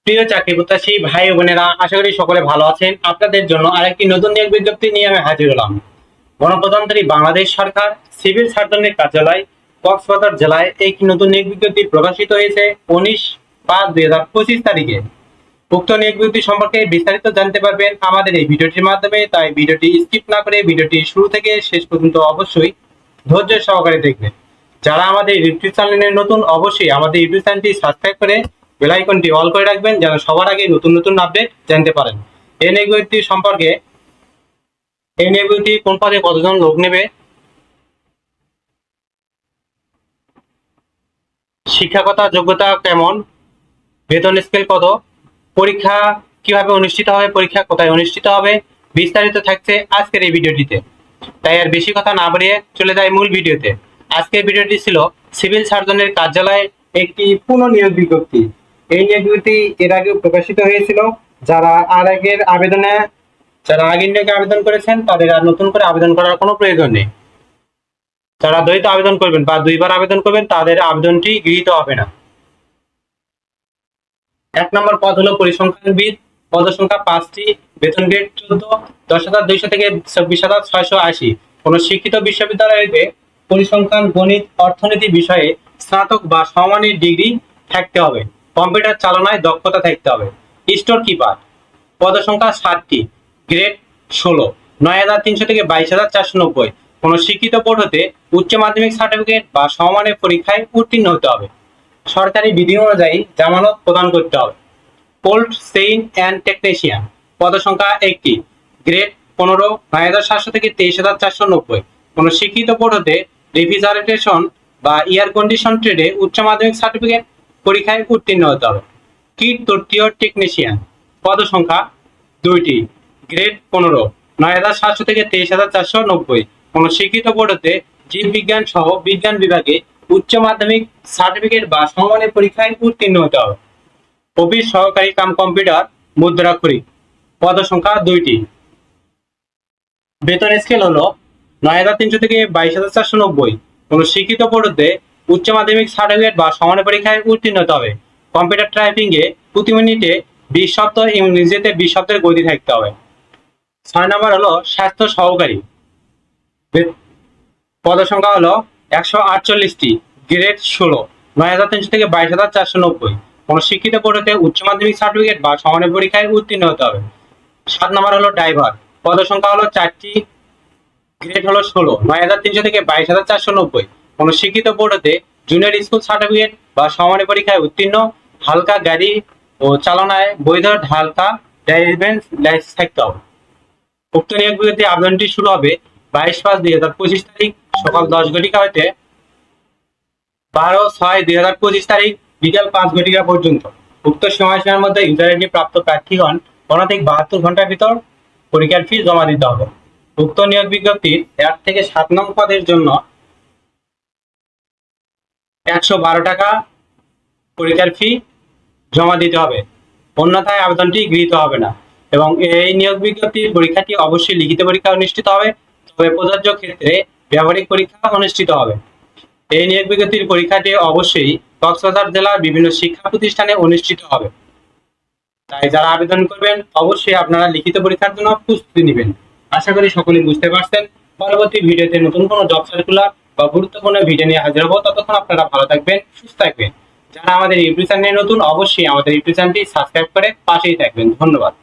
প্রিয় চাকরি প্রত্যাশী ভাই ও বোনেরা, আশা করি সকলে ভালো আছেন। আপনাদের জন্য আরেকটি নতুন নিয়োগ বিজ্ঞপ্তি নিয়ে আমি হাজির হলাম। গণপ্রজাতন্ত্রী বাংলাদেশ সরকার সিভিল সার্জনের কার্যালয় কক্সবাজার জেলায় একটি নতুন নিয়োগ বিজ্ঞপ্তি প্রকাশিত হয়েছে 19/5/2025 তারিখে। উক্ত নিয়োগ বিজ্ঞপ্তি সম্পর্কে বিস্তারিত জানতে পারবেন আমাদের এই ভিডিওটির মাধ্যমে, তাই ভিডিওটি স্কিপ না করে ভিডিওটি শুরু থেকে শেষ পর্যন্ত অবশ্যই ধৈর্য সহকারে দেখবেন। যারা আমাদের ইউটিউব চ্যানেলে নতুন, অবশ্যই আমাদের ইউটিউব চ্যানেলটি সাবস্ক্রাইব করে বেল আইকনটি অল করে রাখবেন, যেন সবার আগে নতুন নতুন আপডেট জানতে পারেন। এই নিয়োগ বিজ্ঞপ্তি সম্পর্কে, এই নিয়োগ বিজ্ঞপ্তি কোন পদে কতজন লোক নেবে, শিক্ষাগত যোগ্যতা কেমন, বেতন স্কেল কত, পরীক্ষা কিভাবে অনুষ্ঠিত হবে, পরীক্ষা কোথায় অনুষ্ঠিত হবে, বিস্তারিত থাকছে আজকের এই ভিডিওটিতে। তাই আর বেশি কথা না বাড়িয়ে চলে যায় মূল ভিডিওতে। আজকের ভিডিওটি ছিল সিভিল সার্জনের কার্যালয়ে একটি পুনঃনিয়োগ বিজ্ঞপ্তি। এই নিয়োগ বিজ্ঞপ্তি এর আগে প্রকাশিত হয়েছিল। যারা আগের নিয়োগে আবেদন করেছেন তাদের আর নতুন করে আবেদন করার কোনো প্রয়োজন নেই। যারা দ্বৈত আবেদন করবেন বা দুইবার আবেদন করবেন তাদের আবেদনটি গৃহীত হবে না। 1 নম্বর পদ হলো পরিসংখ্যানবিদ, পদ সংখ্যা 5টি, বেতন গ্রেড 14, 10,200 থেকে 24,680। কোন শিক্ষিত বিশ্ববিদ্যালয় হইতে পরিসংখ্যান, গণিত, অর্থনীতি বিষয়ে স্নাতক বা সমমানের ডিগ্রি থাকতে হবে। কম্পিউটার চালনায় দক্ষতা থাকতে হবে। স্টোর কিপার, পদ সংখ্যা 7টি, গ্রেড 16, 9,300 থেকে 22,490। কোন শিক্ষিত বোর্ড হতে উচ্চ মাধ্যমিক সার্টিফিকেট বা সমমানের পরীক্ষায় উত্তীর্ণ হতে হবে। সরকারি বিধি অনুযায়ী জামানত প্রদান করতে হবে। কোল্ড চেইন অ্যান্ড টেকনিশিয়ান, পদ সংখ্যা 1টি, গ্রেড 15, 9,700 থেকে 23,490। কোন শিক্ষিত বোর্ড হতে রেফ্রিজারেশন বা এয়ার কন্ডিশন ট্রেডে উচ্চ মাধ্যমিক সার্টিফিকেট পরীক্ষায় উত্তীর্ণ হতে হবে। কিট তৃতীয় টেকনিশিয়ান, পদ সংখ্যা 2টি, গ্রেড 15, 9,700 থেকে 23,490। কোন শিক্ষিত বোর্ড হতে জীববিজ্ঞান সহ বিজ্ঞান বিভাগে উচ্চ মাধ্যমিক সার্টিফিকেট বা সমমানের পরীক্ষায় উত্তীর্ণ হতে হবে। অফিস সহকারী কাম কম্পিউটার মুদ্রাক্ষরিক, পদ সংখ্যা 2টি, বেতন স্কেল হলো 9,300 থেকে 22,490। কোন শিক্ষিত বোর্ড হতে উচ্চ মাধ্যমিক সার্টিফিকেট বা সমানের পরীক্ষায় উত্তীর্ণ হতে হবে। কম্পিউটার টাইপিং এ প্রতি মিনিটে 20 শব্দ, ইংরেজিতে 20 শব্দের গতি থাকতে হবে। 6 নম্বর হলো স্বাস্থ্য সহকারী, পদ সংখ্যা হলো 148টি, গ্রেড 16, 9,300 থেকে 22,490। কোন শিক্ষিত বোর্ড হতে উচ্চ মাধ্যমিক সার্টিফিকেট বা সমানের পরীক্ষায় উত্তীর্ণ হতে হবে। 7 নম্বর হলো ড্রাইভার, পদ সংখ্যা হলো 4টি, গ্রেড হলো 16, 9,300 থেকে 22,490। কোন শিক্ষিত বোর্ড হতে জুনিয়র স্কুল সার্টিফিকেট বা সমানের পরীক্ষায় উত্তীর্ণ, হালকা গাড়ি ও চালনায় বৈধ হালকা ড্রাইভিং লাইসেন্স থাকতে হবে। উক্ত নিয়োগ বিজ্ঞপ্তি আবেদনটি শুরু হবে 22/5/2025 তারিখ সকাল 10 ঘটিকা হইতে 12/6/2025 তারিখ বিকাল 5 ঘটিকা পর্যন্ত। উক্ত সময়সীমার মধ্যে ইউজার আইডি প্রাপ্ত প্রার্থীগণ অনধিক 72 ঘন্টার ভিতর পরীক্ষার ফি জমা দিতে হবে। উক্ত নিয়োগ বিজ্ঞপ্তির 1 থেকে 7 নং পদের জন্য 112 টাকা পরীক্ষার ফি জমা দিতে হবে, অন্যথায় আবেদনটি গৃহীত হবে না। এবং এই নিয়োগ বিজ্ঞপ্তির পরীক্ষাটি অবশ্যই লিখিত পরীক্ষা অনুষ্ঠিত হবে, তবে প্রযোজ্য ক্ষেত্রে ব্যবহারিক পরীক্ষা অনুষ্ঠিত হবে। এই নিয়োগ বিজ্ঞপ্তির পরীক্ষাটি অবশ্যই কক্সবাজার জেলার বিভিন্ন শিক্ষা প্রতিষ্ঠানে অনুষ্ঠিত হবে। তাই যারা আবেদন করবেন অবশ্যই আপনারা লিখিত পরীক্ষার জন্য প্রস্তুতি নেবেন। আশা করি সকলে বুঝতে পারছেন। পরবর্তী ভিডিওতে নতুন কোনো জব সার্কুলার বা গুরুত্বপূর্ণ ভিডিও নিয়ে হাজির হবো। ততক্ষণ আপনারা ভালো থাকবেন, সুস্থ থাকবেন। যারা আমাদের ইউটিউব চ্যানেলে নতুন, অবশ্যই আমাদের ইউটিউব চ্যানেলটি সাবস্ক্রাইব করে পাশেই থাকবেন। ধন্যবাদ।